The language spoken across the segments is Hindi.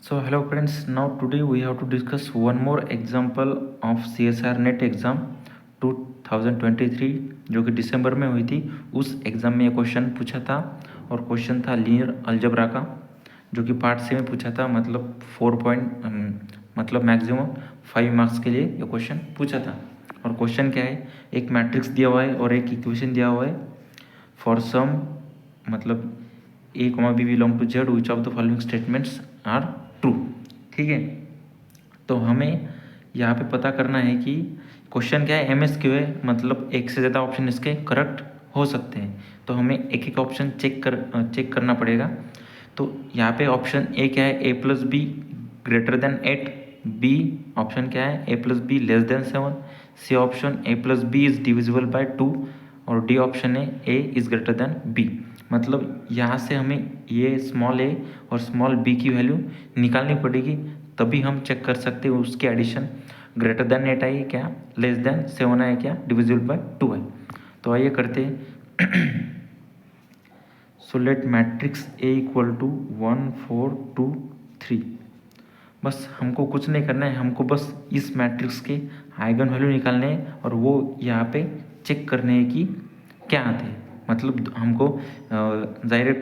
So hello friends, now today we have to discuss one more example of CSR net exam 2023 जो कि दिसंबर में हुई थी। उस एग्ज़ाम में ये क्वेश्चन पूछा था और क्वेश्चन था लीनियर अलजेब्रा का, जो कि पार्ट से में पूछा था। मतलब 4 पॉइंट मतलब मैक्सिमम 5 मार्क्स के लिए ये क्वेश्चन पूछा था। और क्वेश्चन क्या है, एक मैट्रिक्स दिया हुआ है और एक इक्वेशन दिया हुआ है फॉर सम मतलब A comma B belong to Z which of the following statements are true. ठीक है, तो हमें यहाँ पे पता करना है कि क्वेश्चन क्या है, एमएसक्यू है, मतलब एक से ज़्यादा ऑप्शन इसके करेक्ट हो सकते हैं। तो हमें एक एक ऑप्शन चेक करना पड़ेगा। तो यहाँ पे ऑप्शन ए क्या है, A plus B greater than 8, B option क्या है, A plus B less than 7, C option A plus B is divisible by 2 और डी ऑप्शन है A is greater than B. मतलब यहाँ से हमें ये स्मॉल ए और स्मॉल बी की वैल्यू निकालनी पड़ेगी, तभी हम चेक कर सकते हैं उसके एडिशन ग्रेटर देन 8 आई क्या, लेस देन 7 आई क्या, डिविजिबल बाय 2 आई। तो आइए करते हैं। So let matrix A equal to 1 4 2 3। बस हमको कुछ नहीं करना है, हमको बस इस मैट्रिक्स के आइगन वैल्यू निकालने हैं और वो यहाँ पे चेक करने हैं कि क्या आते हैं। मतलब हमको ज़ाहिर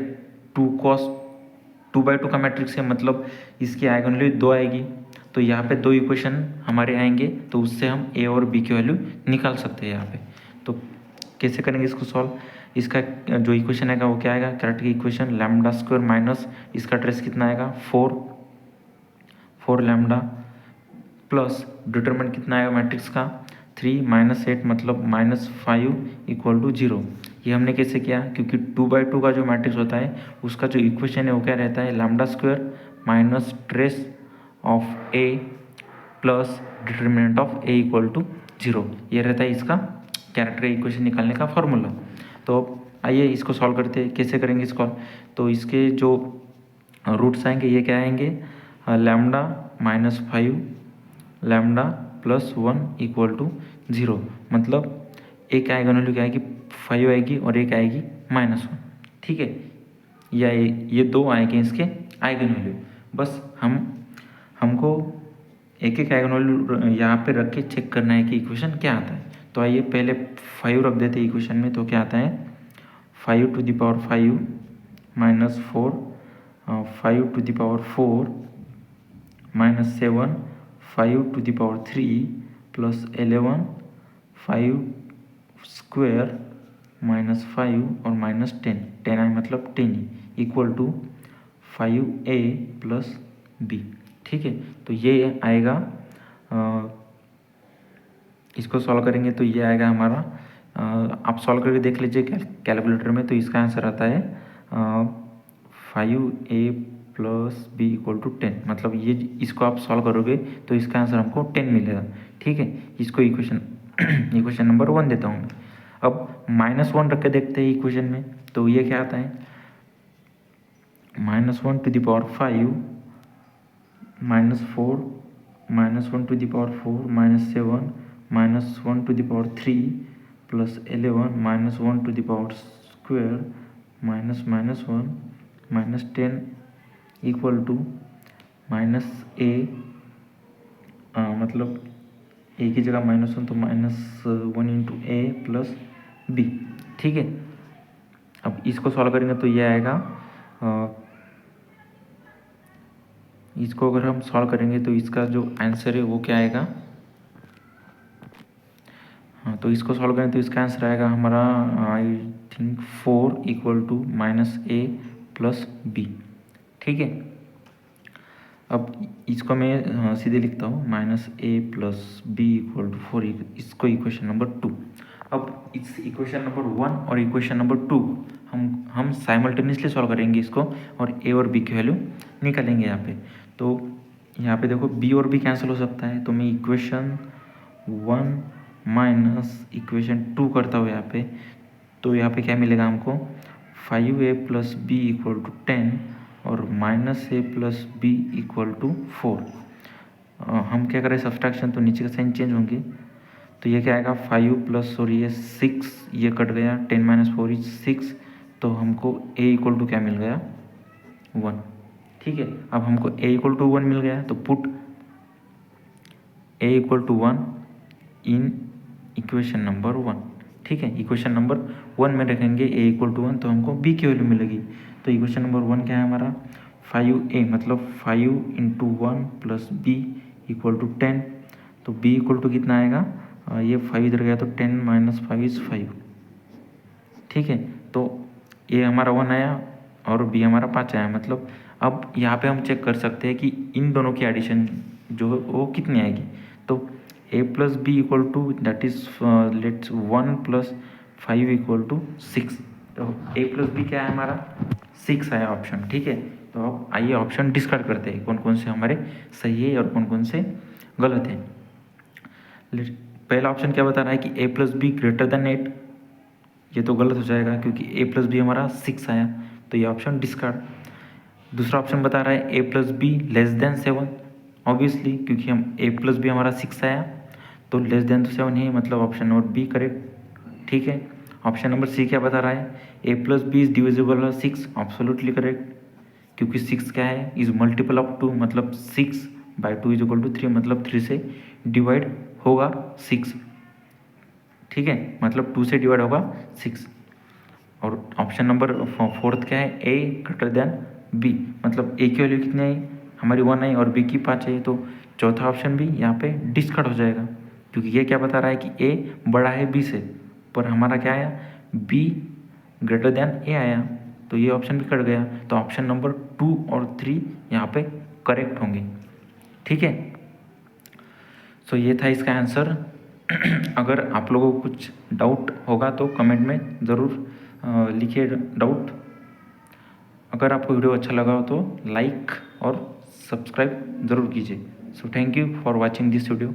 2 का मैट्रिक्स है, मतलब इसकी आइगन वैल्यू 2 आएगी। तो यहाँ पे 2 इक्वेशन हमारे आएंगे, तो उससे हम ए और बी की वैल्यू निकाल सकते हैं यहाँ पे। तो कैसे करेंगे इसको सॉल्व, इसका जो इक्वेशन आएगा वो क्या आएगा, correct equation lambda square minus इसका ट्रेस कितना आएगा 4 लैम्डा प्लस डिटरमिनेंट कितना आएगा मैट्रिक्स का 3 माइनस 8 मतलब -5 इक्वल टू 0। ये हमने कैसे किया, क्योंकि 2/2 का जो मैट्रिक्स होता है उसका जो इक्वेशन है वो क्या रहता है, lambda square minus trace of A plus determinant of A equal to 0। ये रहता है इसका कैरेक्टर इक्वेशन निकालने का फॉर्मूला। तो आइए इसको सॉल्व करते हैं। कैसे करेंगे इसको, तो इसके जो रूट्स आएंगे ये क्या आएंगे, lambda -5 lambda plus 1 equal to 0। मतलब एक आइगन वैल्यू क्या आएगी 5 आएगी और एक आएगी -1। ठीक है, या ये 2 आएंगे इसके आइगन वैल्यू। बस हमको एक एक आइगन वैल्यू यहाँ पे रख के चेक करना है कि इक्वेशन क्या आता है। तो आइए पहले 5 रख देते हैं इक्वेशन में। तो क्या आता है 5 to the power 5 minus 4 5 to the power 4 minus 7 5 to the power 3 plus 11 5 square -5 और -10 आई मतलब 10 equal to 5a plus b. ठीक है, तो ये आएगा, इसको सॉल्व करेंगे तो ये आएगा हमारा, आप सॉल्व करके देख लीजिए कैलकुलेटर में। तो इसका आंसर आता है 5a plus b equal to 10। मतलब ये इसको आप सॉल्व करोगे तो इसका आंसर हमको 10 मिलेगा। ठीक है, इसको इक्वेशन नंबर 1 देता हूँ। अब -1 रख के देखते हैं इक्वेशन में। तो ये क्या आता है, -1 to the power 5 -4 -1 to the power 4 -7 -1 to the power 3 plus 11 -1 to the power square -1 -10 equal to -a, मतलब a की जगह -1 तो -1 इंटू ए प्लस बी। ठीक है, अब इसको सॉल्व करेंगे तो ये आएगा, इसको अगर हम सॉल्व करेंगे तो इसका जो आंसर है वो क्या आएगा, हाँ तो इसको सॉल्व करें तो इसका आंसर आएगा हमारा I think 4 equal to -a plus b. ठीक है, अब इसको मैं सीधे लिखता हूँ -a plus b equal to 4, इसको इक्वेशन नंबर 2। अब इस इक्वेशन नंबर 1 और इक्वेशन नंबर 2 हम साइमल्टेनियसली सॉल्व करेंगे इसको और ए और बी की वैल्यू निकालेंगे यहाँ पे। तो यहाँ पे देखो बी और बी कैंसिल हो सकता है, तो मैं इक्वेशन 1 माइनस इक्वेशन 2 करता हूँ यहाँ पे। तो यहाँ पे क्या मिलेगा हमको 5a plus b equal to 10 और -a plus b equal to 4। हम क्या करें सब्सट्रैक्शन, तो नीचे का साइन चेंज होंगे। तो ये क्या आएगा 5 प्लस और ये 6, ये कट गया 10 - 4 इज 6। तो हमको a इक्वल टू क्या मिल गया 1। ठीक है। अब हमको a इक्वल टू 1 मिल गया है, तो put a equal to 1 in equation number 1। ठीक है, इक्वेशन नंबर 1 में रखेंगे a इक्वल टू 1, तो हमको b की वैल्यू मिलेगी। तो इक्वेशन नंबर 1 क्या है हमारा, 5a मतलब 5 into 1 plus b equal to 10। तो b इक्वल टू कितना आएगा, ये 5 इधर गया तो 10 माइनस 5 इज 5। ठीक है, तो a हमारा 1 आया और b हमारा 5 आया। मतलब अब यहाँ पे हम चेक कर सकते हैं कि इन दोनों की एडिशन जो है वो कितनी आएगी। तो a plus b equal to that is let's 1 plus 5 equal to 6। तो a प्लस बी क्या है हमारा, 6 आया ऑप्शन। ठीक है, तो अब आइए ऑप्शन डिस्कार्ड करते हैं, कौन कौन से हमारे सही है और कौन कौन से गलत है। पहला ऑप्शन क्या बता रहा है कि a plus B greater than 8, ये तो गलत हो जाएगा क्योंकि a प्लस बी हमारा 6 आया, तो ये ऑप्शन डिस्कार्ड। दूसरा ऑप्शन बता रहा है a plus B less than 7, obviously क्योंकि हम a प्लस बी हमारा 6 आया तो लेस देन तो 7 है, मतलब ऑप्शन नंबर बी करेक्ट। ठीक है, ऑप्शन नंबर सी क्या बता रहा है, a plus B is divisible by 6, absolutely correct, क्योंकि 6 क्या है, इज मल्टीपल ऑफ 2, मतलब 6 बाई 2 इज इक्वल टू 3, मतलब 3 से डिवाइड होगा 6। ठीक है, मतलब 2 से डिवाइड होगा 6। और ऑप्शन नंबर 4 क्या है, a ग्रेटर देन b, मतलब a की वैल्यू कितनी आई हमारी 1 आई और b की 5 आई, तो चौथा ऑप्शन भी यहाँ पे डिस्कार्ड हो जाएगा, क्योंकि ये क्या बता रहा है कि a बड़ा है b से, पर हमारा क्या आया, b ग्रेटर देन a आया, तो ये ऑप्शन भी कट गया। तो ऑप्शन नंबर 2 और 3 यहाँ पे करेक्ट होंगे। ठीक है, सो ये था इसका आंसर। अगर आप लोगों को कुछ डाउट होगा तो कमेंट में ज़रूर लिखिए डाउट। अगर आपको वीडियो अच्छा लगा हो तो लाइक और सब्सक्राइब ज़रूर कीजिए। So thank you for watching this video.